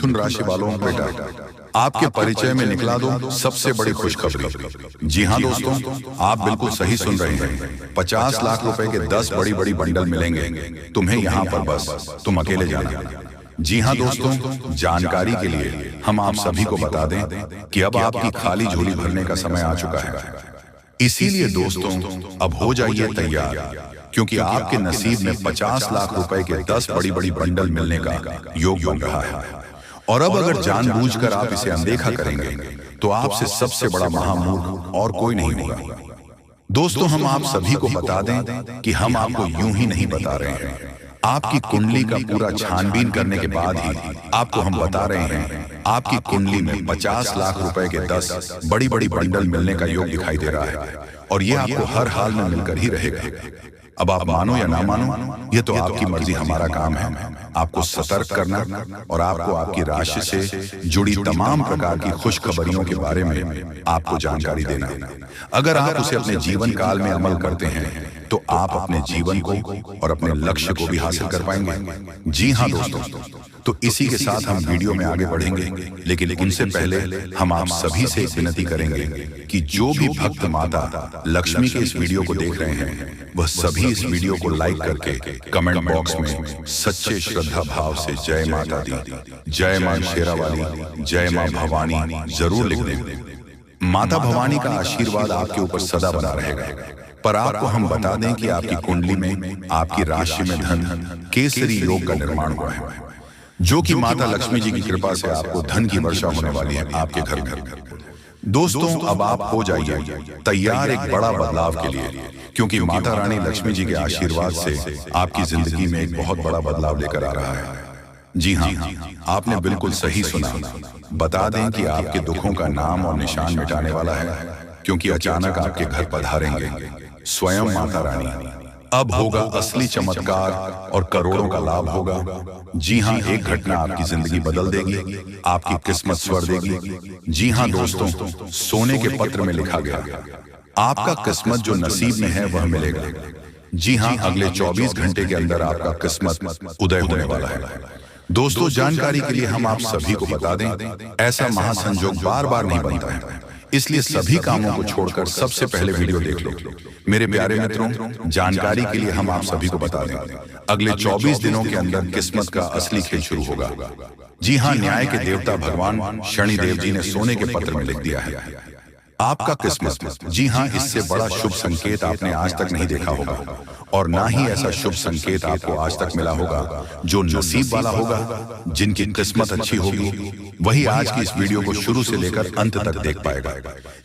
मिथुन राशि वालों बेटा, आपके परिचय में निकला दो सबसे बड़ी खुशखबरी। जी हाँ दोस्तों, आप बिल्कुल सही सुन रहे हैं। 50 लाख रुपए के 10 बड़ी बड़ी बंडल मिलेंगे तुम्हें यहाँ पर, बस तुम अकेले जाना। जी हाँ दोस्तों, जानकारी के लिए हम आप सभी को बता दें कि अब आपकी खाली झोली भरने का समय आ चुका है। इसीलिए दोस्तों अब हो जाइए तैयार, क्योंकि आपके नसीब में 50 लाख रुपए के 10 बड़ी बड़ी बंडल मिलने का योग बन रहा है। और अब अगर जानबूझकर आप इसे अनदेखा करेंगे तो आपसे सबसे बड़ा महामूर्ख और कोई नहीं होगा। दोस्तों हम आप सभी को बता दें कि हम आपको यूं ही नहीं बता रहे हैं। आपकी कुंडली का पूरा छानबीन करने के बाद ही आपको हम बता रहे हैं आपकी कुंडली में 50 लाख रुपए के 10 बड़ी बड़ी बंडल मिलने का योग दिखाई दे रहा है, और ये आपको हर हाल में मिलकर ही रहेगा। अब आप मानो या ना मानो, ये तो आपकी मर्जी, हमारा काम है आपको सतर्क करना और आपको आपकी राशि से जुड़ी तमाम प्रकार की खुशखबरियों के बारे में आपको जानकारी देना। अगर आप उसे अपने जीवन काल में अमल करते हैं तो आप अपने जीवन को और अपने लक्ष्य को भी हासिल कर पाएंगे। जी हाँ दोस्तों, तो इसी के साथ हम वीडियो में आगे बढ़ेंगे, लेकिन उनसे पहले हम आप सभी से एक विनती करेंगे कि जो भी भक्त माता लक्ष्मी के इस वीडियो को देख रहे हैं वह सभी इस वीडियो को लाइक करके कमेंट बॉक्स में सच्चे श्रद्धा भाव से जय माता दी, जय मां शेरावाली, जय मां भवानी जरूर लिख दें। माता भवानी का आशीर्वाद आपके ऊपर सदा बना रहेगा। पर आपको हम बता दें कि आपकी कुंडली में आपकी राशि में धन केसरी योग का निर्माण हुआ है, जो कि माता लक्ष्मी जी की कृपा से आपको धन की वर्षा होने वाली है आपके घर में। दोस्तों अब आप हो जाइए तैयार एक बड़ा बदलाव के लिए, क्योंकि माता रानी लक्ष्मी जी के आशीर्वाद से आपकी जिंदगी में एक बहुत बड़ा बदलाव लेकर आ रहा है। जी हाँ, आपने बिल्कुल सही सुना। बता दें कि आपके दुखों का नाम और निशान मिटाने वाला है, क्योंकि अचानक आपके घर पधारेंगे स्वयं माता रानी। अब होगा असली चमत्कार और करोड़ों का लाभ होगा। जी हाँ, एक घटना आपकी जिंदगी बदल देगी, आपकी किस्मत स्वर देगी। जी हाँ दोस्तों, सोने के पत्र में लिखा गया आपका किस्मत जो नसीब में है वह मिलेगा। जी हाँ, अगले 24 घंटे के अंदर आपका किस्मत उदय होने वाला है। दोस्तों जानकारी के लिए हम आप सभी को बता दें, ऐसा महासंयोग बार बार नहीं बनता है, इसलिए सभी कामों को छोड़कर सबसे पहले वीडियो देख लो। मेरे प्यारे मित्रों, जानकारी के लिए हम आप सभी को बता दें, अगले 24 दिनों के अंदर किस्मत का असली खेल शुरू होगा। जी हाँ, न्याय के देवता भगवान शनिदेव जी ने सोने के पत्र में लिख दिया है आपका किस्मत। जी हाँ, इससे बड़ा शुभ संकेत आपने आज तक नहीं देखा होगा, और ना ही ऐसा शुभ संकेत आपको आज तक मिला होगा। जो नसीब वाला होगा, जिनकी किस्मत अच्छी होगी, वही आज की इस वीडियो को शुरू से लेकर अंत तक देख पाएगा।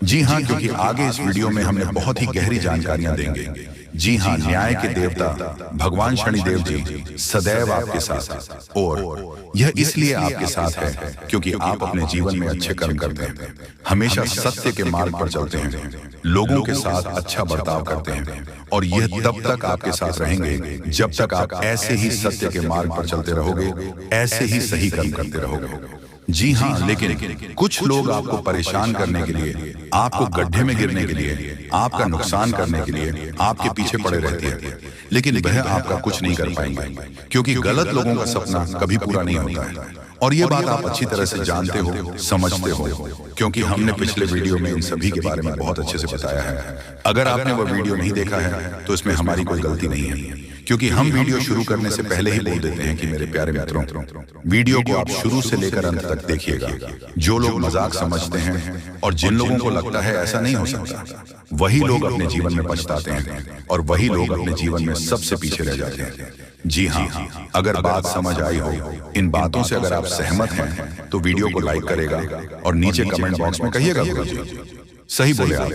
जी हाँ, क्योंकि आगे इस वीडियो में हमने बहुत ही गहरी जानकारियां देंगे। जी हाँ, न्याय के देवता भगवान शनिदेव जी सदैव आपके साथ, और यह इसलिए आपके साथ है क्योंकि आप अपने जीवन में अच्छे कर्म करते हैं, हमेशा सत्य के मार्ग पर चलते हैं, लोगों के साथ अच्छा बर्ताव करते हैं, और यह तब तक आपके साथ रहेंगे जब तक आप ऐसे ही सत्य के मार्ग पर चलते रहोगे, ऐसे ही सही कर्म करते रहोगे। जी हाँ, लेकिन कुछ लोग आपको परेशान करने के लिए, आपको गड्ढे में गिरने के लिए, आपका नुकसान करने के लिए आपके पीछे पड़े रहते हैं, लेकिन वह आपका कुछ नहीं कर पाएंगे, क्योंकि गलत लोगों का सपना कभी पूरा नहीं होता है। और ये बात आप अच्छी तरह से जानते हो, समझते हो, क्योंकि हमने पिछले वीडियो में इन सभी के बारे में बहुत अच्छे से बताया है। अगर आपने वह वीडियो नहीं देखा है तो इसमें हमारी कोई गलती नहीं है, क्योंकि हम वीडियो शुरू करने से पहले ही बोल देते हैं कि मेरे प्यारे मित्रों, वीडियो को आप शुरू से लेकर अंत तक देखिएगा। जो लोग मजाक समझते हैं और जिन लोगों को लगता है ऐसा नहीं हो सकता, वही लोग अपने जीवन में पछताते हैं, और वही लोग अपने जीवन में सबसे पीछे रह जाते हैं। जी हाँ, अगर बात समझ आई हो, इन बातों से अगर आप सहमत हैं तो वीडियो को लाइक करेगा और नीचे कमेंट बॉक्स में कहिएगा गुरुजी सही बोले आप,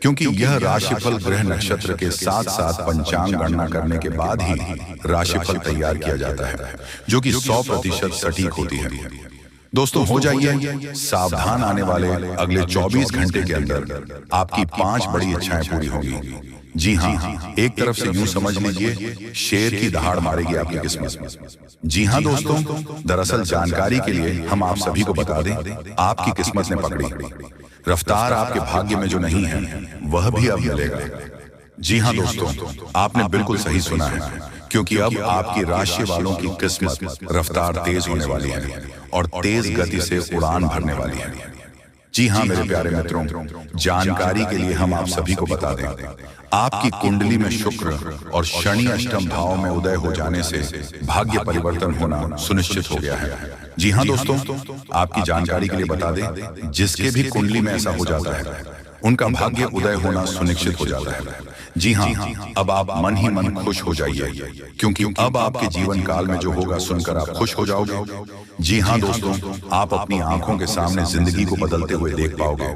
क्योंकि यह राशिफल ग्रह नक्षत्र के साथ साथ पंचांग गणना करने के बाद ही राशिफल तैयार किया जाता है, जो कि 100% सटीक होती है। दोस्तों हो जाइए सावधान, आने वाले अगले 24 घंटे के अंदर आपकी 5 बड़ी इच्छाएं पूरी होंगी। जी हाँ, एक तरफ से यूं समझ लीजिए शेर की दहाड़ मारेगी आपकी किस्मत। जी हाँ दोस्तों, दरअसल जानकारी के लिए हम आप सभी को बता दें, आपकी किस्मत ने पकड़ी रफ्तार, आपके भाग्य में जो नहीं है वह भी अब मिलेगा। जी हाँ दोस्तों, आपने बिल्कुल सही सुना है, क्योंकि अब आपकी राशि वालों की किस्मत रफ्तार तेज होने वाली है और तेज गति से उड़ान भरने वाली है। जी हाँ मेरे प्यारे मित्रों, जानकारी के लिए हम आप सभी को बता दें, आपकी कुंडली में शुक्र और शनि अष्टम भाव में उदय हो जाने से भाग्य परिवर्तन होना सुनिश्चित हो गया है। जी हाँ दोस्तों, आपकी जानकारी के लिए बता दें, जिसके भी कुंडली में ऐसा हो जाता है उनका भाग्य उदय होना सुनिश्चित हो जाता है। जी हाँ, अब आप मन ही मन खुश हो जाइए, क्योंकि अब आपके जीवन काल में जो होगा सुनकर आप खुश हो जाओगे। जी हाँ दोस्तों, आप अपनी आंखों के सामने जिंदगी को बदलते हुए देख पाओगे।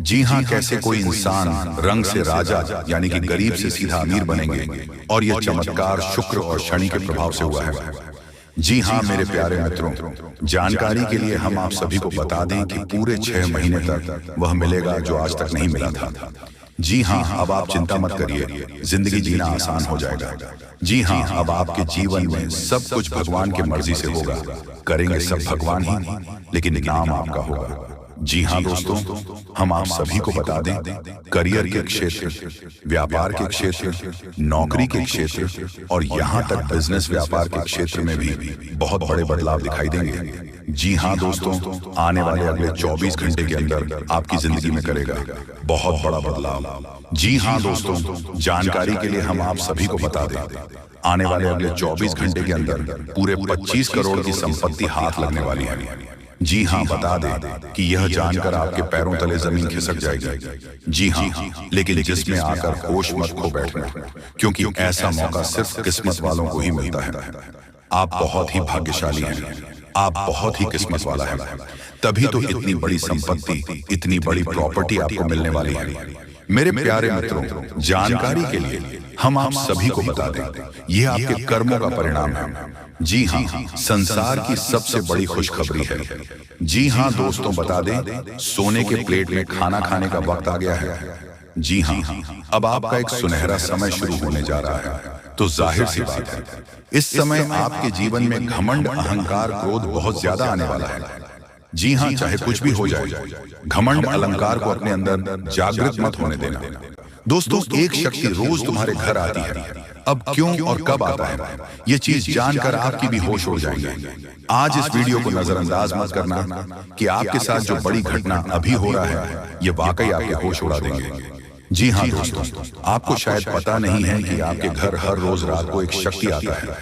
जी हाँ, कैसे कोई इंसान रंग से राजा यानी कि गरीब से सीधा अमीर बनेंगे, और यह चमत्कार शुक्र और शनि के प्रभाव से हुआ है। जी हाँ मेरे प्यारे मित्रों, जानकारी के लिए हम आप सभी को बता दें कि पूरे 6 महीने तक वह मिलेगा जो आज तक नहीं मिला था। जी हाँ, अब आप चिंता मत करिए, जिंदगी जीना आसान हो जाएगा। जी हाँ, अब आपके जीवन में सब कुछ भगवान की मर्जी से होगा, करेंगे सब भगवान ही, लेकिन नाम आपका होगा। जी हाँ दोस्तों, हम आप सभी को बता दें, करियर के क्षेत्र, व्यापार के क्षेत्र, नौकरी के क्षेत्र और यहाँ तक बिजनेस व्यापार के क्षेत्र में भी बहुत बड़े बदलाव दिखाई देंगे। जी हाँ दोस्तों, आने वाले अगले 24 घंटे के अंदर आपकी जिंदगी में करेगा बहुत बड़ा बदलाव। जी हाँ दोस्तों, जानकारी के लिए हम आप सभी को बता दें, आने वाले अगले 24 घंटे के अंदर पूरे 25 करोड़ की संपत्ति हाथ लगने वाली है। जी हाँ, बता दें कि यह जानकर आपके पैरों तले जमीन खिसक जाएगी। जी हाँ, लेकिन जिसमें आकर होश मत खो बैठना, क्योंकि ऐसा मौका सिर्फ किस्मत वालों को ही मिलता है। आप बहुत ही भाग्यशाली हैं, आप बहुत ही किस्मत वाला है, तभी तो इतनी बड़ी संपत्ति, इतनी बड़ी प्रॉपर्टी आपको मिलने वाली है। मेरे प्यारे मित्रों, जानकारी के लिए हम आप सभी को बता दें, यह आपके कर्मों का परिणाम है। जी हाँ, संसार की सबसे बड़ी खुशखबरी है। जी हाँ दोस्तों, बता दें, सोने के प्लेट में खाना खाने का वक्त आ गया है। जी हाँ, अब आपका एक सुनहरा समय शुरू होने जा रहा है। तो जाहिर सी बात है, इस समय आपके जीवन में घमंड, अहंकार, क्रोध बहुत ज्यादा आने वाला है। जी हाँ, चाहे कुछ भी हो जाए, घमंड अलंकार को अपने अंदर जागृत मत होने देना। दोस्तों, एक शक्ति रोज तुम्हारे घर आती है, अब क्यों और कब आता है, ये चीज जानकर आपकी भी होश उड़ जाएंगे। आज इस वीडियो को नजरअंदाज मत करना कि आपके साथ जो बड़ी घटना अभी हो रहा है, ये वाकई आपके होश उड़ा देंगे। जी हाँ दोस्तों, आपको शायद पता नहीं है कि आपके घर हर रोज रात को एक शक्ति आता है,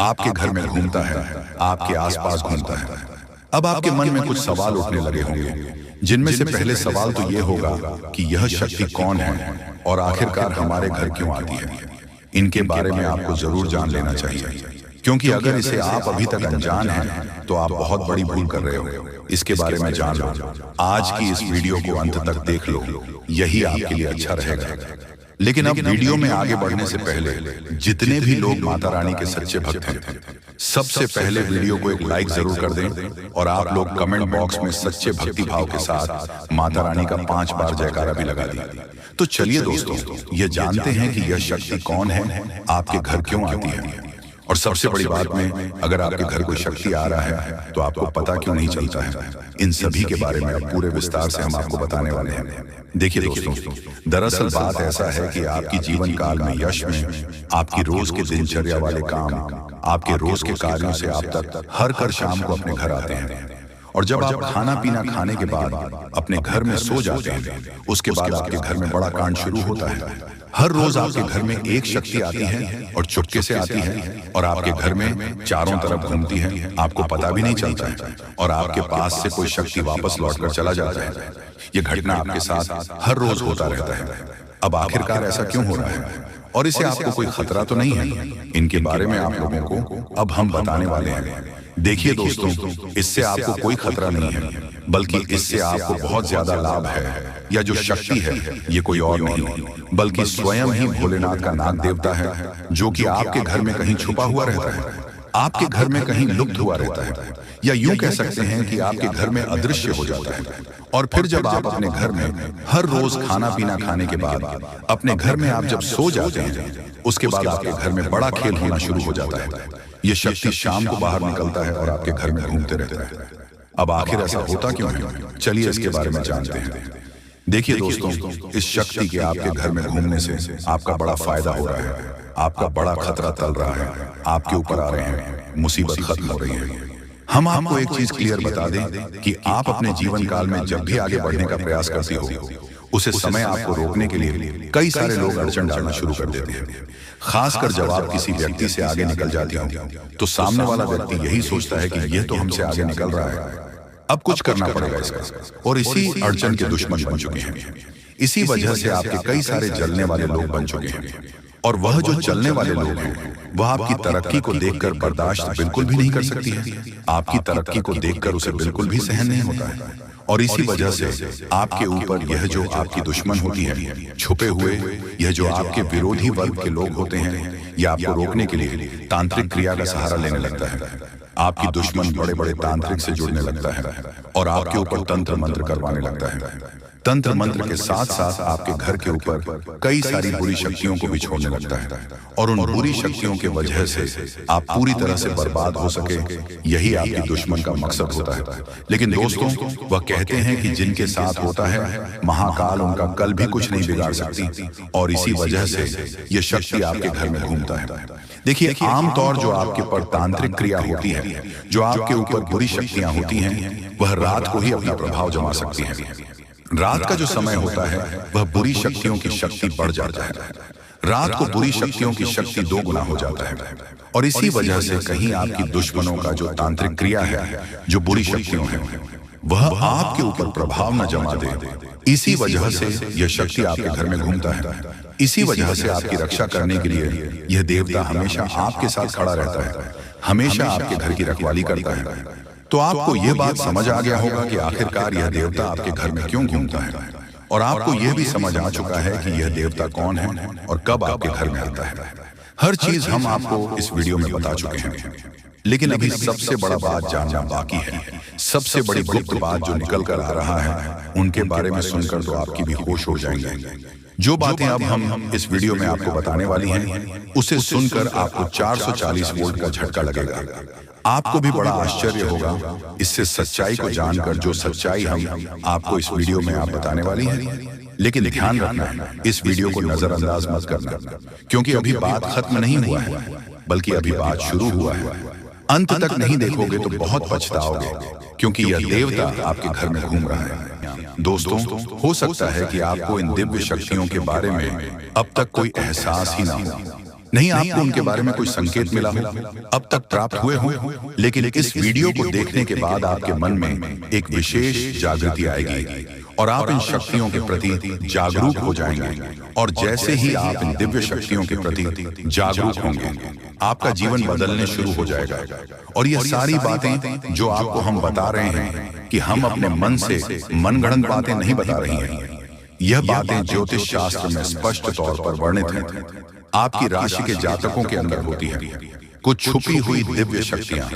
आपके घर में घूमता है, आपके आसपास घूमता है। अब आपके मन में कुछ सवाल उठने लगे होंगे, जिनमें से पहले सवाल तो ये होगा कि यह शक्ति कौन है और आखिरकार हमारे घर क्यों आती है। इनके बारे में आपको जरूर जान लेना चाहिए, क्योंकि अगर इसे आप अभी तक अनजान हैं तो आप बहुत बड़ी भूल कर रहे हो। इसके बारे में जान लो, आज की इस वीडियो को अंत तक देख लो, यही आपके लिए अच्छा रहेगा। लेकिन अब वीडियो में आगे बढ़ने से पहले, जितने भी लोग माता रानी के सच्चे भक्त हैं, सबसे पहले वीडियो को एक लाइक जरूर कर दें, और आप लोग कमेंट बॉक्स में सच्चे भक्ति भाव के साथ माता रानी का 5 बार जयकारा भी लगा दें। तो चलिए दोस्तों, ये जानते हैं कि यह शक्ति कौन है, आपके घर क्यों आती है, और सबसे बड़ी बात में, अगर आपके घर कोई शक्ति आ रहा है तो आपको पता क्यों नहीं चलता है। इन सभी के बारे में अब पूरे विस्तार से हम आपको बताने वाले हैं। देखिए दोस्तों, दरअसल बात ऐसा है कि आपकी जीवन काल में यश में आपकी रोज के दिनचर्या वाले काम, आपके रोज के कार्यों से आप तक हर कर शाम को अपने घर आते हैं, और जब आप खाना पीना खाने के बाद अपने घर में सो जाते हैं, उसके बाद आपके घर में बड़ा कांड शुरू होता है। हर रोज आपके घर में एक शक्ति आती है और चुपके से आती है, और आपके घर में चारों तरफ घूमती है, आपको पता भी नहीं चलता है, और आपके पास से कोई शक्ति वापस लौटकर चला जाता है। ये घटना आपके साथ हर रोज होता रहता है। अब आखिरकार ऐसा क्यों हो रहा है, और इसे आपको कोई खतरा तो नहीं है? इनके बारे में आप लोगों को अब हम बताने वाले हैं। देखिए दोस्तों, इससे आपको कोई खतरा नहीं है, बल्कि इससे आपको बहुत ज्यादा लाभ है। या जो शक्ति है, ये कोई और नहीं, बल्कि स्वयं ही भोलेनाथ का नाग देवता है, जो कि आपके घर में कहीं छुपा हुआ रहता है, आपके घर में कहीं लुप्त हुआ रहता है, या यूं कह सकते हैं कि आपके घर में अदृश्य हो जाता है। और फिर जब आप अपने घर में हर रोज खाना पीना खाने के बाद अपने घर में आप जब सो जाते हैं, उसके बाद आपके घर में बड़ा खेल होना शुरू हो जाता है। ये शक्ति शाम को बाहर निकलता है और आपके घर में घूमते रहता है। अब आखिर ऐसा होता क्यों है, चलिए इसके बारे में जानते हैं। देखिए दोस्तों, इस शक्ति के आपके घर में घूमने से आपका बड़ा फायदा हो रहा है। आपका बड़ा खतरा टल रहा है, आपके ऊपर आ रहे हैं, मुसीबत खत्म हो रही है। हम आपको एक चीज क्लियर बता दें कि आप अपने जीवन काल में जब भी आगे बढ़ने का प्रयास करते हो, उसे समय आपको रोकने के लिए कई सारे लोग अड़चन डालना शुरू कर देते हैं। खासकर जब आप किसी व्यक्ति से आगे निकल जाते हो तो सामने वाला व्यक्ति यही सोचता है कि यह तो हमसे आगे निकल रहा है, अब कुछ करना पड़ेगा इसका, और इसी अड़चन के दुश्मन बन चुके हैं। इसी वजह से आपके कई सारे जलने वाले लोग बन चुके हैं, और वह जो चलने वाले लोग हैं वह आपकी तरक्की को देखकर बर्दाश्त बिल्कुल भी नहीं कर सकती है। आपकी तरक्की को देखकर उसे बिल्कुल भी सहन नहीं होता है, और इसी वजह से आपके ऊपर यह जो आपकी दुश्मन होती है, छुपे हुए यह जो आपके विरोधी वर्ग के लोग होते हैं, यह आपको रोकने के लिए तांत्रिक क्रिया का सहारा लेने लगता है। आपकी दुश्मन बड़े बड़े तांत्रिक से जुड़ने लगता है और आपके ऊपर तंत्र मंत्र करवाने लगता है। तंत्र मंत्र के साथ साथ आपके घर के ऊपर कई सारी बुरी शक्तियों को भी छोड़ने लगता है, और उन बुरी शक्तियों के वजह से आप पूरी तरह से बर्बाद हो सके, यही आपके दुश्मन का मकसद होता है। लेकिन दोस्तों, वह कहते हैं कि जिनके साथ होता है महाकाल उनका कल भी कुछ नहीं बिगाड़ सकती, और इसी वजह से यह शक्ति आपके घर में घूमता है। देखिए, आमतौर जो आपके ऊपर तांत्रिक क्रिया होती है, जो आपके ऊपर बुरी शक्तियां होती हैं, वह रात को ही अपना प्रभाव जमा सकती हैं। रात का जो समय होता है वह बुरी शक्तियों की शक्ति बढ़ जाता है। रात को बुरी शक्तियों की शक्ति 2 गुना हो जाता है, और इसी वजह से कहीं आपकी दुश्मनों का जो तांत्रिक क्रिया है, जो बुरी शक्तियों है, वह आपके ऊपर प्रभाव न जमा दे। इसी वजह से यह शक्ति आपके घर में घूमता है। इसी वजह से आपकी रक्षा करने के लिए यह देवता हमेशा आपके साथ खड़ा रहता है, हमेशा आपके घर की रखवाली करता है। तो आपको यह बात समझ आ गया होगा कि आखिरकार यह देवता आपके घर में क्यों घूमता है, और आपको यह भी समझ आ चुका है कि यह देवता कौन है और कब आपके घर में आता है। हर चीज हम आपको इस वीडियो में बता चुके हैं, लेकिन अभी सबसे बड़ा बात जानना बाकी है। सबसे बड़ी गुप्त बात जो निकल कर आ रहा है, उनके बारे में सुनकर तो आपकी भी होश उड़ जाएंगे। जो बातें अब हम इस वीडियो में आपको बताने वाली हैं, उसे सुनकर आपको 440 वोल्ट का झटका लगेगा। आपको भी बड़ा आश्चर्य होगा इससे सच्चाई को जानकर, जो सच्चाई हम आपको इस वीडियो में आप बताने वाली है। लेकिन ध्यान रखना, इस वीडियो को नजरअंदाज मत करना, क्योंकि अभी बात खत्म नहीं हुआ है, बल्कि अभी बात शुरू हुआ है। अंत तक नहीं देखोगे तो बहुत पछताओगे, क्योंकि यह देवता आपके घर में घूम रहा है। दोस्तों, हो सकता है कि आपको इन दिव्य शक्तियों के बारे में अब तक कोई एहसास ही ना हो, नहीं आपको उनके बारे में कोई संकेत मिला हो, अब तक प्राप्त हुए हो, लेकिन इस वीडियो को देखने के बाद आपके मन में एक विशेष जागृति आएगी और आप इन शक्तियों के प्रति जागरूक हो जाएंगे। और जैसे ही आप इन दिव्य शक्तियों के प्रति जागरूक होंगे, आपका जीवन बदलने शुरू हो जाएगा। और ये सारी बातें जो आपको हम बता रहे हैं कि हम अपने मन से मनगढ़ंत बातें नहीं बता रही हैं, यह बातें ज्योतिष शास्त्र में स्पष्ट तौर पर वर्णित हैं। आपकी राशि के जातकों के अंदर होती है कुछ छुपी हुई दिव्य शक्तियां।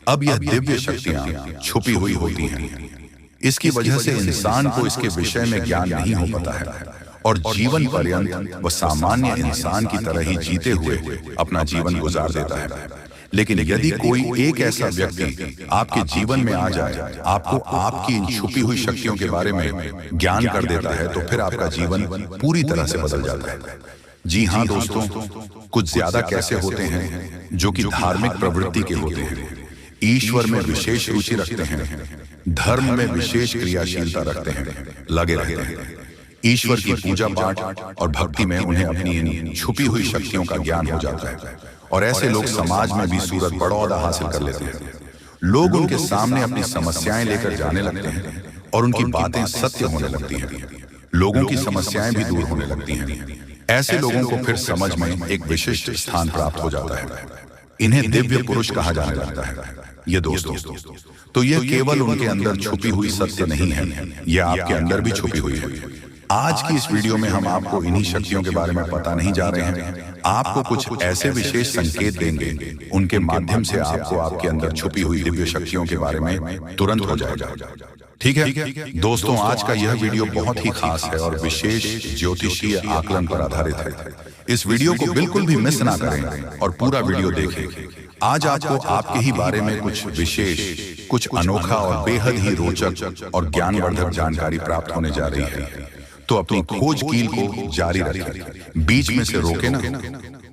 अब यह दिव्य शक्तियां छुपी हुई होती हैं, इसकी वजह से इंसान को इसके विषय में ज्ञान नहीं हो पाता है, और जीवन पर्यंत वह सामान्य इंसान की तरह ही जीते हुए अपना जीवन गुजार देता है। लेकिन यदि कोई एक ऐसा व्यक्ति आपके जीवन में आ जाए, आपको आपकी इन छुपी हुई शक्तियों के बारे में ज्ञान कर देता है, तो फिर आपका जीवन पूरी तरह से बदल जाता है। जी हाँ दोस्तों, कुछ ज्यादा कैसे होते हैं जो कि धार्मिक प्रवृत्ति के होते हैं, ईश्वर में विशेष रुचि रखते हैं, धर्म में विशेष क्रियाशीलता रखते हैं, लगे रहते हैं। ईश्वर की पूजा पाठ और भक्ति में उन्हें अपनी इन छुपी हुई शक्तियों का ज्ञान हो जाता है, और ऐसे लोग समाज में भी सूरत बड़ा ओहदा हासिल कर लेते हैं। लोग उनके सामने अपनी समस्याएं लेकर जाने लगते हैं और उनकी बातें सत्य होने लगती हैं। लोगों की समस्याएं भी दूर होने लगती हैं। ऐसे लोगों को फिर समझ में एक विशिष्ट स्थान प्राप्त हो जाता है। इन्हें दिव्य पुरुष कहा जाने लगता है। ये दोस्तों, तो यह केवल उनके अंदर छुपी हुई सत्य नहीं है, यह आपके अंदर भी छुपी हुई है। आज की इस वीडियो में हम आपको इन्हीं शक्तियों के बारे में पता नहीं जा रहे हैं, आपको कुछ ऐसे विशेष संकेत देंगे, उनके माध्यम से आपको आपके अंदर छुपी हुई दिव्य शक्तियों के बारे में तुरंत हो जाएगा। ठीक है दोस्तों, आज का यह वीडियो बहुत ही खास है और विशेष ज्योतिषीय आकलन पर आधारित है। इस वीडियो को बिल्कुल भी मिस ना करें और पूरा वीडियो देखें। आज आपको आपके ही बारे में कुछ विशेष, कुछ अनोखा और बेहद ही रोचक और ज्ञानवर्धक जानकारी प्राप्त होने जा रही है। तो अपनी खोज कील को जारी रखें, बीच में से रोके ना।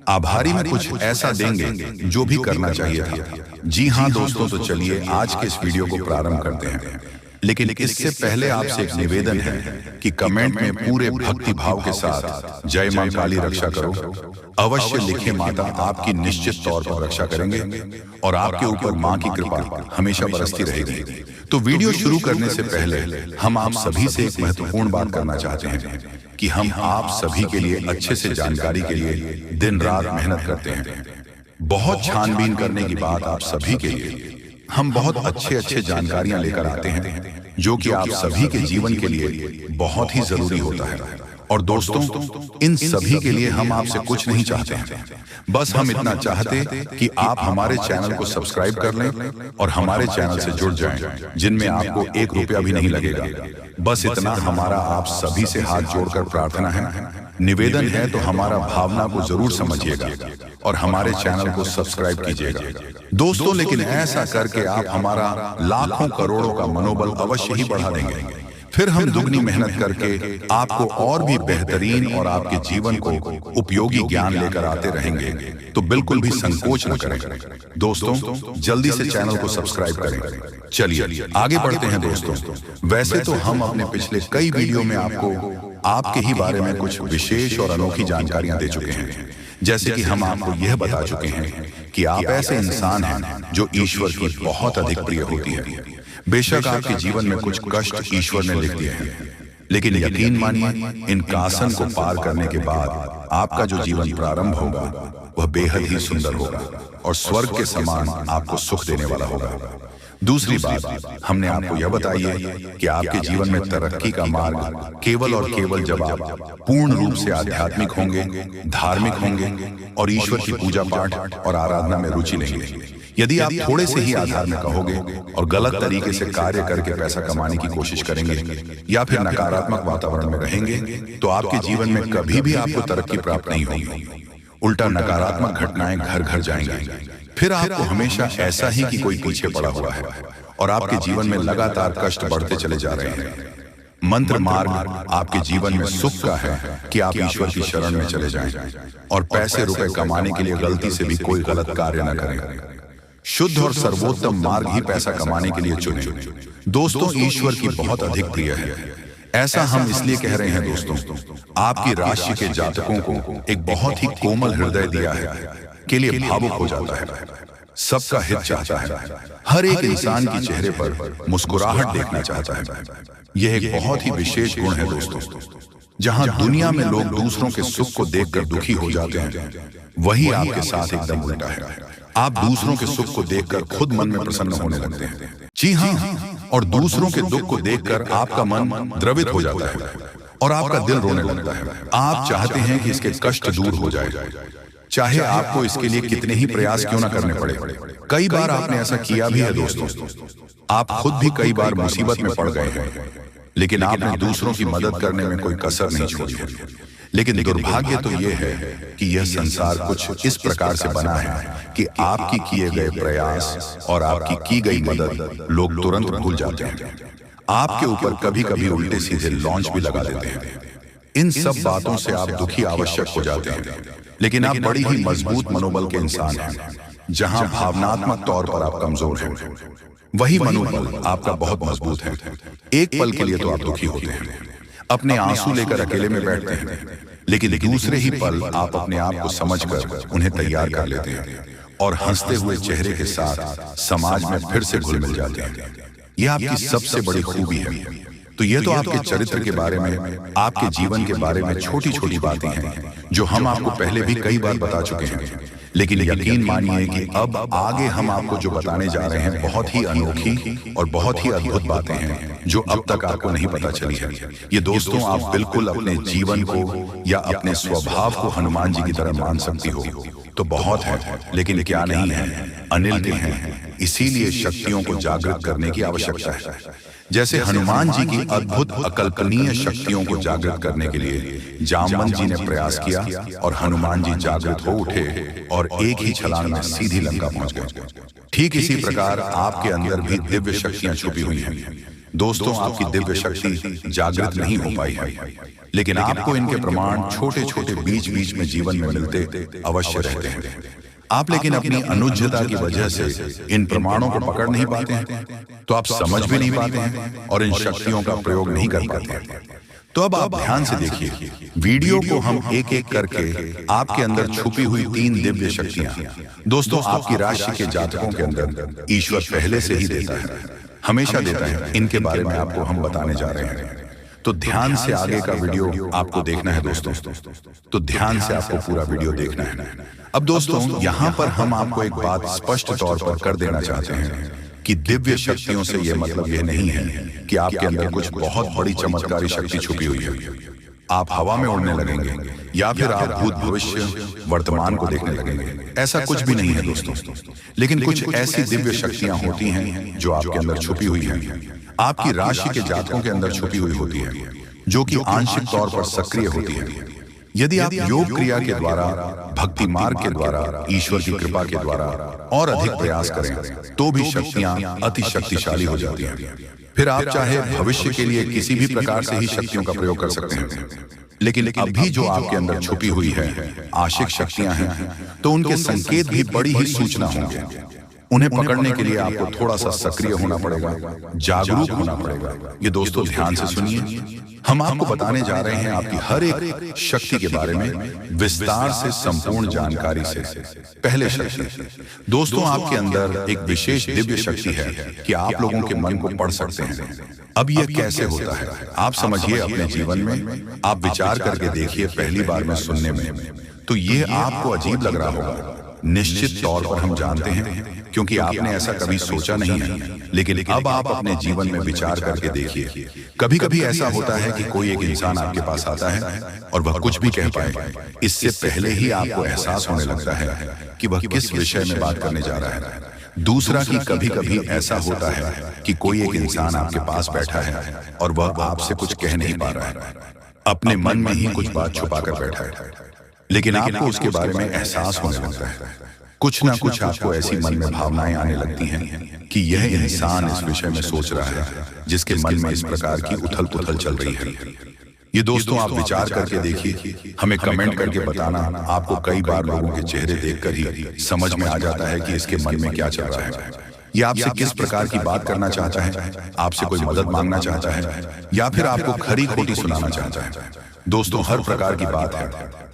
आभारी में कुछ ऐसा देंगे जो भी करना चाहिए था। जी हाँ दोस्तों, तो चलिए आज के इस वीडियो को प्रारंभ करते हैं। लेकिन इससे पहले आपसे एक निवेदन है कि कमेंट में पूरे भक्ति भाव के साथ जय मां काली रक्षा करो अवश्य लिखें। माता आपकी निश्चित तौर पर रक्षा करेंगे और आपके ऊपर मां की कृपा हमेशा बरसती रहेगी। तो वीडियो शुरू करने से पहले हम आप सभी से एक महत्वपूर्ण बात करना चाहते हैं कि हम आप सभी के लिए अच्छे से जानकारी के लिए दिन रात मेहनत करते हैं। बहुत छानबीन करने की बात आप सभी के लिए हम बहुत अच्छे जानकारियां लेकर आते हैं जो कि आप सभी के जीवन के लिए बहुत ही जरूरी होता है। और दोस्तों, इन सभी के लिए हम आपसे कुछ नहीं चाहते हैं, बस हम इतना चाहते कि आप हमारे चैनल को सब्सक्राइब कर लें और हमारे चैनल से जुड़ जाएं, जिनमें आपको 1 रुपया भी नहीं लगेगा। बस इतना हमारा आप सभी से हाथ जोड़कर प्रार्थना है, निवेदन है। तो हमारा भावना को जरूर समझिएगा और हमारे चैनल को सब्सक्राइब कीजिएगा दोस्तों। लेकिन ऐसा करके आप हमारा लाखों करोड़ों का मनोबल अवश्य ही बढ़ा देंगे। फिर हम दुगनी मेहनत करके आपको और भी बेहतरीन और आपके जीवन को उपयोगी ज्ञान लेकर आते रहेंगे। तो बिल्कुल भी संकोच न करें दोस्तों, जल्दी से चैनल को सब्सक्राइब करें। चलिए आगे बढ़ते हैं दोस्तों। वैसे तो हम अपने पिछले कई वीडियो में आपको आपके ही बारे में कुछ विशेष और अनोखी जानकारियां दे चुके हैं। जैसे कि हम आपको यह बता चुके हैं कि आप ऐसे इंसान हैं जो ईश्वर की बहुत अधिक प्रिय होती है। बेशक आपके जीवन में कुछ कष्ट ईश्वर ने लिख दिए हैं, लेकिन यकीन मानिए इन कासन को पार करने के बाद आपका जो जीवन प्रारंभ होगा वह बेहद ही सुंदर होगा और स्वर्ग के समान आपको सुख देने वाला होगा। दूसरी बात हमने आपको यह बताई है कि आपके जीवन में तरक्की का मार्ग केवल और केवल जब आप पूर्ण रूप से आध्यात्मिक होंगे, धार्मिक होंगे और ईश्वर की पूजा पाठ और आराधना में रुचि लेंगे। यदि आप थोड़े से ही आधार में कहोगे और गलत तरीके से कार्य करके पैसा कमाने की कोशिश करेंगे या फिर नकारात्मक वातावरण में रहेंगे, तो आपके जीवन में कभी भी आपको तरक्की प्राप्त नहीं होगी। उल्टा नकारात्मक घटनाएं घर घर जाएंगी। फिर आपको हमेशा ऐसा ही कि कोई पीछे पड़ा हुआ है और आपके जीवन में लगातार कष्ट बढ़ते चले जा रहे हैं। मंत्र मार्ग आपके जीवन में सुख का है कि आप ईश्वर की शरण में चले जाएं और पैसे रुपए कमाने के लिए गलती से भी कोई गलत कार्य न करें। शुद्ध और सर्वोत्तम मार्ग ही पैसा कमाने के लिए चुने। दोस्तों, ईश्वर की बहुत अधिक प्रिय है। ऐसा हम इसलिए कह रहे हैं दोस्तों, आपकी राशि के जातकों को एक बहुत ही कोमल हृदय दिया है के लिए भावुक हो जाता है, सबका हित चाहता है, हर एक इंसान के चेहरे पर मुस्कुराहट देखना चाहता है। यह एक बहुत ही विशेष गुण है दोस्तों। जहां दुनिया में लोग दूसरों के सुख को देखकर दुखी हो जाते हैं, वही आपके साथ एकदम उल्टा है। आप दूसरों के सुख को देखकर खुद मन में प्रसन्न होने लगते हैं। जी हाँ, और दूसरों के दुख को देखकर आपका मन द्रवित हो जाता है और आपका दिल रोने लगता है। आप चाहते हैं कि इसके कष्ट दूर हो जाए, चाहे आपको इसके लिए कितने ही प्रयास क्यों ना करने पड़े। कई बार आपने ऐसा किया भी है दोस्तों। आप खुद भी कई बार मुसीबत में पड़ गए हैं, लेकिन आपने दूसरों की मदद करने में कोई कसर नहीं छोड़ी है। लेकिन दुर्भाग्य तो यह है कि यह संसार कुछ इस प्रकार से बना है कि आपकी किए गए प्रयास और आपकी की गई मदद लोग तुरंत भूल जाते हैं। आपके ऊपर कभी कभी उल्टे सीधे लॉन्च भी लगा देते हैं। इन सब बातों से आप दुखी आवश्यक हो जाते हैं, लेकिन आप बड़ी ही मजबूत मनोबल के इंसान हैं। जहां भावनात्मक तौर पर आप कमजोर हैं, वही मनोबल आपका बहुत मजबूत है। एक पल के लिए तो आप दुखी होते हैं, अपने आंसू लेकर अकेले में बैठते हैं, लेकिन दूसरे ही पल आप अपने आप को समझकर उन्हें तैयार कर लेते हैं और हंसते हुए चेहरे के साथ समाज में फिर से घुल मिल जाते हैं। यह आपकी सबसे बड़ी खूबी है। तो ये तो आपके चरित्र के बारे में, आपके जीवन के बारे में छोटी छोटी बातें हैं जो हम आपको पहले भी कई बार बता चुके हैं। लेकिन यकीन मानिए कि अब आगे हम आपको जो बताने जा रहे हैं बहुत ही अनोखी और बहुत ही अद्भुत बातें हैं जो अब तक आपको नहीं पता चली है। ये दोस्तों, आप बिल्कुल अपने जीवन को या अपने स्वभाव को हनुमान जी की तरह मान सकती हो तो बहुत है, लेकिन क्या नहीं है, अनिल के हैं। इसीलिए शक्तियों को जागृत करने की आवश्यकता है। जैसे हनुमान जी की अद्भुत अकल्पनीय शक्तियों को जागृत करने के लिए जामवंत जी ने प्रयास किया और हनुमान जी जागृत हो उठे और एक ही छलांग में सीधी लंका पहुंच गए। ठीक इसी प्रकार आपके अंदर भी दिव्य शक्तियां छुपी हुई हैं। दोस्तों, आपकी दिव्य शक्ति जागृत नहीं हो पाई है, लेकिन आपको इनके प्रमाण छोटे छोटे बीच बीच में जीवन में मिलते अवश्य रहते हैं। आप लेकिन अपनी अनुज्ञता की वजह से इन प्रमाणों को पकड़ नहीं पाते हैं, तो आप समझ भी नहीं पाते हैं और इन शक्तियों का प्रयोग नहीं कर पाते हैं। तो अब आप ध्यान से देखिए, वीडियो को हम एक एक करके आपके अंदर छुपी हुई 3 दिव्य शक्तियां, दोस्तों आपकी राशि के जातकों के अंदर ईश्वर पहले से ही देता है, हमेशा देता है। इनके बारे में आपको हम बताने जा रहे हैं, तो ध्यान से आगे का वीडियो आपको देखना है दोस्तों। तो ध्यान से आपको पूरा वीडियो देखना है। अब दोस्तों, यहाँ पर हम आपको एक बात स्पष्ट तौर पर कर देना चाहते हैं कि दिव्य शक्तियों से यह मतलब यह नहीं है कि आपके अंदर कुछ बहुत बड़ी चमत्कारी शक्ति छुपी हुई है, आप हवा में उड़ने लगेंगे या फिर आप भूत भविष्य वर्तमान को देखने लगेंगे। ऐसा कुछ भी नहीं है दोस्तों, लेकिन कुछ ऐसी दिव्य शक्तियां होती हैं जो आपके अंदर छुपी हुई हैं, आपकी राशि के जातकों के अंदर छुपी हुई होती है, जो कि आंशिक तौर पर सक्रिय होती है। यदि आप योग क्रिया के द्वारा, भक्ति मार्ग के द्वारा, ईश्वर की कृपा के द्वारा और अधिक प्रयास करें, तो भी शक्तियां अति शक्तिशाली हो जाती हैं। फिर आप चाहे भविष्य के लिए किसी भी प्रकार से ही शक्तियों का प्रयोग कर सकते हैं, लेकिन अभी जो आपके अंदर छुपी हुई है आशिक शक्तियां हैं, तो उनके संकेत भी बड़ी ही सूचना होंगे। उन्हें पकड़ने के लिए आपको थोड़ा सा सक्रिय होना पड़ेगा, जागरूक होना पड़ेगा। ये दोस्तों ध्यान से सुनिए, हम आपको बताने जा रहे हैं आपकी हर एक शक्ति के बारे में विस्तार से, संपूर्ण जानकारी से। पहले शक्ति, दोस्तों आपके अंदर एक विशेष दिव्य शक्ति है कि आप लोगों के मन को पढ़ सकते हैं। अब यह कैसे होता है आप समझिए अपने जीवन में, आप विचार करके देखिए। पहली बार में सुनने में तो ये आपको अजीब लग रहा होगा, निश्चित तौर पर हम जानते हैं, क्योंकि आपने ऐसा कभी सोचा नहीं है। लेकिन अब आप अपने जीवन में विचार करके देखिए, कभी कभी ऐसा होता है कि कोई एक इंसान आपके पास आता है और वह कुछ भी कह पाए, इससे पहले ही आपको एहसास होने लगता है कि वह किस विषय में बात करने जा रहा है। दूसरा कि कभी कभी ऐसा होता है कि कोई एक इंसान आपके पास बैठा है और वह आपसे कुछ कह नहीं पा रहा है, अपने मन में ही कुछ बात छुपा कर बैठा है, लेकिन आपको उसके बारे में एहसास होने लगता है। कुछ ना कुछ आपको ऐसी मन में भावनाएं आने लगती हैं कि यह इंसान इस विषय में सोच रहा है, जिसके मन में इस प्रकार की उथल पुथल चल रही है। ये दोस्तों आप विचार करके देखिए, हमें कमेंट करके बताना। आपको कई बार लोगों के चेहरे देखकर ही समझ में आ जाता है कि इसके मन में क्या चल रहा है। ये आपसे किस प्रकार की बात करना चाहता है, आपसे कोई मदद मांगना चाहता है, या फिर आपको खरी खोटी सुनाना चाहता है। दोस्तों हर प्रकार की बात है,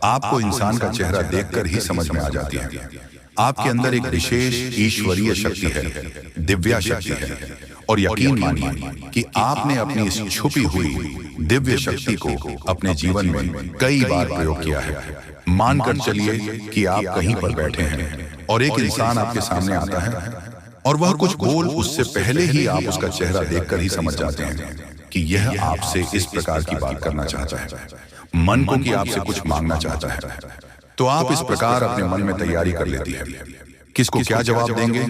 आपको इंसान का चेहरा देखकर ही समझ में आ जाती है। आपके अंदर एक विशेष ईश्वरीय शक्ति है, दिव्या शक्ति है, और यकीन मानिए कि आपने अपनी इस छुपी हुई दिव्य शक्ति को अपने जीवन में कई बार प्रयोग किया है। मानकर चलिए कि आप कहीं पर बैठे हैं और एक इंसान आपके सामने आता है और वह कुछ बोल, उससे पहले ही आप उसका चेहरा देखकर ही समझ जाते हैं कि यह आपसे इस प्रकार की बात करना चाहता है, मन को कि आपसे कुछ मांगना चाहता है। तो आप इस प्रकार अपने मन में तैयारी कर लेती है, किसको क्या जवाब देंगे,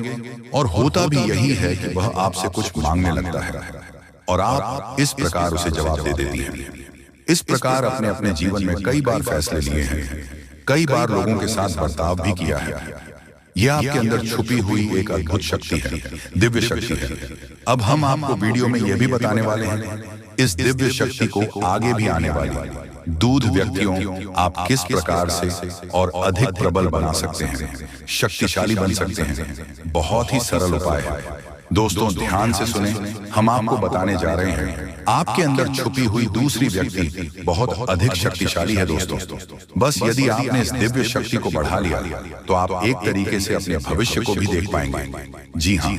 और होता भी यही है कि वह आपसे कुछ मांगने लगता है और आप इस प्रकार उसे जवाब दे देती हैं। इस प्रकार अपने अपने जीवन में कई बार फैसले लिए हैं, कई बार लोगों के साथ बर्ताव भी किया है। यह आपके अंदर छुपी हुई एक अद्भुत शक्ति है, दिव्य शक्ति है। अब हम आपको वीडियो में यह भी बताने वाले हैं इस दिव्य शक्ति को आगे भी आने वाली दूध व्यक्तियों आप किस प्रकार से और अधिक प्रबल बना सकते हैं, शक्तिशाली बन सकते हैं। बहुत ही सरल उपाय है दोस्तों, ध्यान से सुने। हम आपको बताने जा रहे हैं आपके अंदर छुपी हुई दूसरी व्यक्ति बहुत अधिक शक्तिशाली है दोस्तों। बस यदि आपने इस दिव्य शक्ति को बढ़ा लिया तो आप एक तरीके से अपने भविष्य को भी देख पाएंगे। जी हाँ।